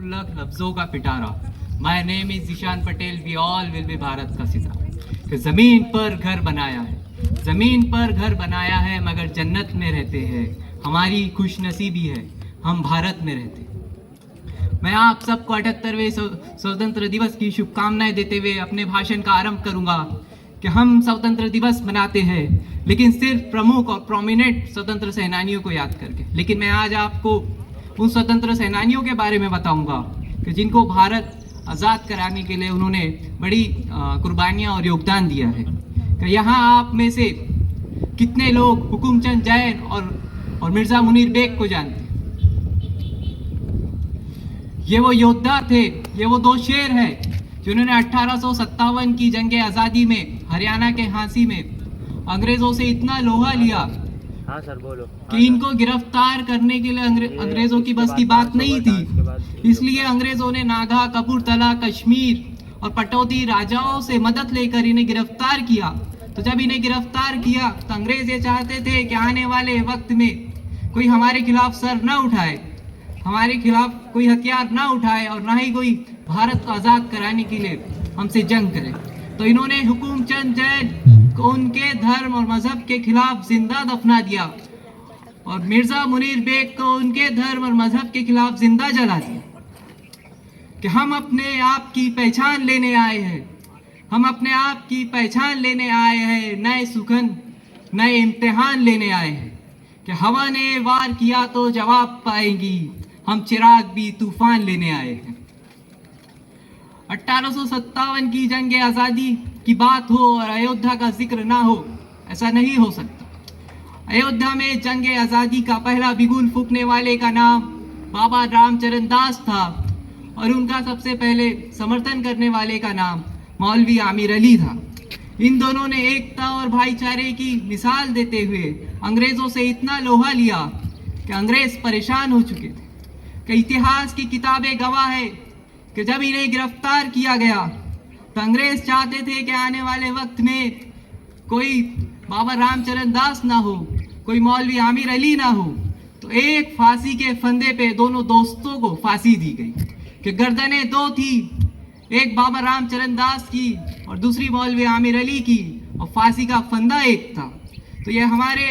क्षुल्लक लफ्जों का पिटारा। My name is Ishaan Patel, we all will be Bharat का सितारा। कि जमीन पर घर बनाया है, जमीन पर घर बनाया है, मगर जन्नत में रहते हैं। हमारी खुशनसीबी है, हम भारत में रहते हैं। मैं आप सबको 78वें स्वतंत्र दिवस की शुभकामनाएं देते हुए अपने भाषण का आरंभ करूंगा कि हम स्वतंत्र दिवस मनाते हैं, लेकिन सिर्फ प्रमुख और प्रोमिनेंट स्वतंत्र सेनानियों को याद करके। लेकिन मैं आज आपको उन स्वतंत्र सेनानियों के बारे में बताऊंगा कि जिनको भारत आज़ाद कराने के लिए उन्होंने बड़ी कुर्बानियां और योगदान दिया है। कि यहाँ आप में से कितने लोग हुकुमचंद जैन और मिर्ज़ा मुनीर बेग को जानते हैं? ये वो योद्धा थे, ये वो दो शेर हैं जिन्होंने 1857 की जंग आज़ादी में हरियाणा के झांसी में अंग्रेज़ों से इतना लोहा लिया। हाँ सर बोलो। कि इनको गिरफ्तार करने के लिए अंग्रेज़ों की बस की बात नहीं थी। इसलिए अंग्रेज़ों ने नागा, कपूरथला, कश्मीर और पटौदी राजाओं से मदद लेकर इन्हें गिरफ्तार किया। तो जब इन्हें गिरफ्तार किया तो अंग्रेज़ ये चाहते थे कि आने वाले वक्त में कोई हमारे खिलाफ सर न उठाए, हमारे खिलाफ कोई हथियार ना उठाए और ना ही कोई भारत को आज़ाद कराने के लिए हमसे जंग करे। तो इन्होंने हुकुमचंद जैन को उनके धर्म और मजहब के खिलाफ जिंदा दफना दिया और मिर्ज़ा मुनीर बेग को उनके धर्म और मजहब के खिलाफ जिंदा जला दिया। कि हम अपने आप की पहचान लेने आए हैं, हम अपने आप की पहचान लेने आए हैं, नए सुखन नए इम्तिहान लेने आए हैं। कि हवा ने वार किया तो जवाब पाएंगी, हम चिराग भी तूफान लेने आए हैं। 1857 की जंग आज़ादी की बात हो और अयोध्या का जिक्र ना हो, ऐसा नहीं हो सकता। अयोध्या में जंग आज़ादी का पहला बिगुल फूंकने वाले का नाम बाबा रामचरण दास था और उनका सबसे पहले समर्थन करने वाले का नाम मौलवी आमिर अली था। इन दोनों ने एकता और भाईचारे की मिसाल देते हुए अंग्रेज़ों से इतना लोहा लिया कि अंग्रेज़ परेशान हो चुके थे। कि इतिहास की किताबें गवाह है कि जब इन्हें गिरफ्तार किया गया तो अंग्रेज़ चाहते थे कि आने वाले वक्त में कोई बाबा रामचरण दास ना हो, कोई मौलवी आमिर अली ना हो। तो एक फांसी के फंदे पे दोनों दोस्तों को फांसी दी गई। कि गर्दनें दो थी, एक बाबा रामचरण दास की और दूसरी मौलवी आमिर अली की, और फांसी का फंदा एक था। तो ये हमारे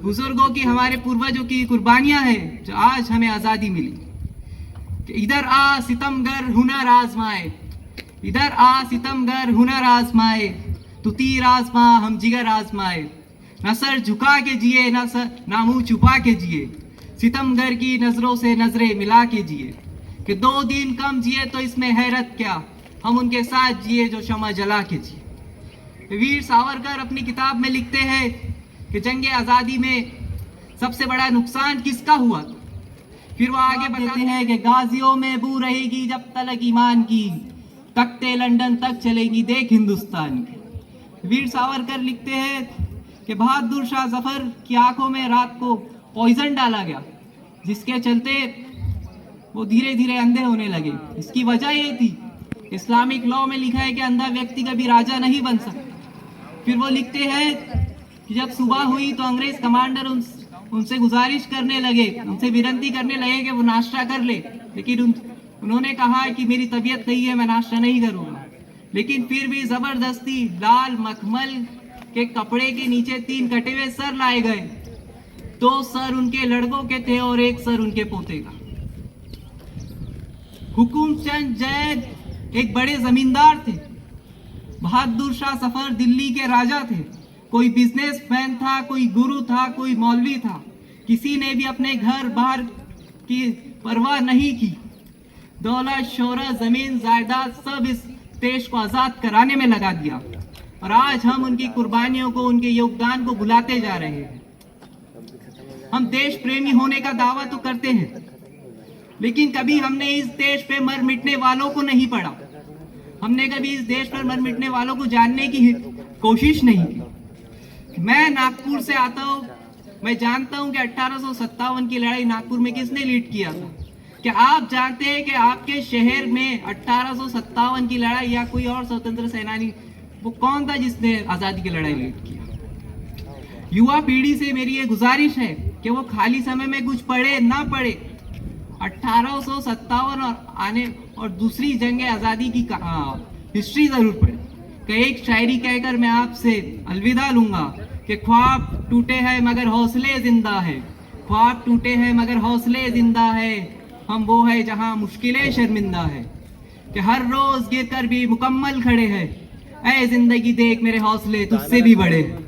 बुजुर्गों की, हमारे पूर्वजों की कुर्बानियां हैं जो आज हमें आज़ादी मिली। कि इधर आ सितमगर हुनर आजमाए, इधर आ सितमगर हुनर आजमाए, तू तीर आजमा हम जिगर आजमाए। न सर झुका के जिए, ना मुंह छुपा के जिए, सितमगर की नजरों से नजरें मिला के जिए। कि 2 दिन कम जिए तो इसमें हैरत क्या, हम उनके साथ जिए जो शमा जला के जिए। वीर सावरकर अपनी किताब में लिखते हैं कि जंग आज़ादी में सबसे बड़ा नुकसान किसका हुआ। फिर वो आगे बताते हैं कि गाजियों में बू रहेगी जब तलक ईमान की, तख्ते लंदन तक चलेगी देख हिंदुस्तान की। वीर सावरकर लिखते हैं कि बहादुर शाह जफर की आंखों में रात को पॉइजन डाला गया, जिसके चलते वो धीरे धीरे अंधे होने लगे। इसकी वजह ये थी, इस्लामिक लॉ में लिखा है कि अंधा व्यक्ति कभी राजा नहीं बन सकता। फिर वो लिखते हैं कि जब सुबह हुई तो अंग्रेज कमांडर उनसे गुजारिश करने लगे, उनसे विनती करने लगे कि वो नाश्ता कर ले, लेकिन उन्होंने कहा कि मेरी तबीयत नहीं है, मैं नाश्ता नहीं करूँगा। लेकिन फिर भी ज़बरदस्ती लाल मखमल के कपड़े के नीचे 3 कटे हुए सर लाए गए। 2 सर उनके लड़कों के थे और 1 सर उनके पोते का। हुकुमचंद जैन एक बड़े जमींदार थे। बहादुर शाह जफर दिल्ली के राजा थे। कोई बिजनेसमैन था, कोई गुरु था, कोई मौलवी था। किसी ने भी अपने घर बाहर की परवाह नहीं की। दौलत, शोहरत, जमीन, जायदाद सब इस देश को आज़ाद कराने में लगा दिया। और आज हम उनकी कुर्बानियों को, उनके योगदान को भुलाते जा रहे हैं। हम देश प्रेमी होने का दावा तो करते हैं, लेकिन कभी हमने इस देश पे मर मिटने वालों को नहीं पढ़ा। हमने कभी इस देश पर मर मिटने वालों को जानने की कोशिश नहीं की। मैं नागपुर से आता हूँ, मैं जानता हूँ कि 1857 की लड़ाई नागपुर में किसने लीड किया था। क्या आप जानते हैं कि आपके शहर में 1857 की लड़ाई या कोई और स्वतंत्र सेनानी वो कौन था जिसने आज़ादी की लड़ाई लीड किया? युवा पीढ़ी से मेरी ये गुजारिश है कि वो खाली समय में कुछ पढ़े ना पढ़े, 1857 और दूसरी जंग आज़ादी की हिस्ट्री ज़रूर पढ़े। कि एक शायरी कहकर मैं आपसे अलविदा लूंगा कि ख्वाब टूटे हैं मगर हौसले जिंदा है, ख्वाब टूटे हैं मगर हौसले जिंदा है, हम वो है जहां मुश्किलें शर्मिंदा है, कि हर रोज गिर कर भी मुकम्मल खड़े हैं, ऐ जिंदगी देख मेरे हौसले तुझसे भी बड़े।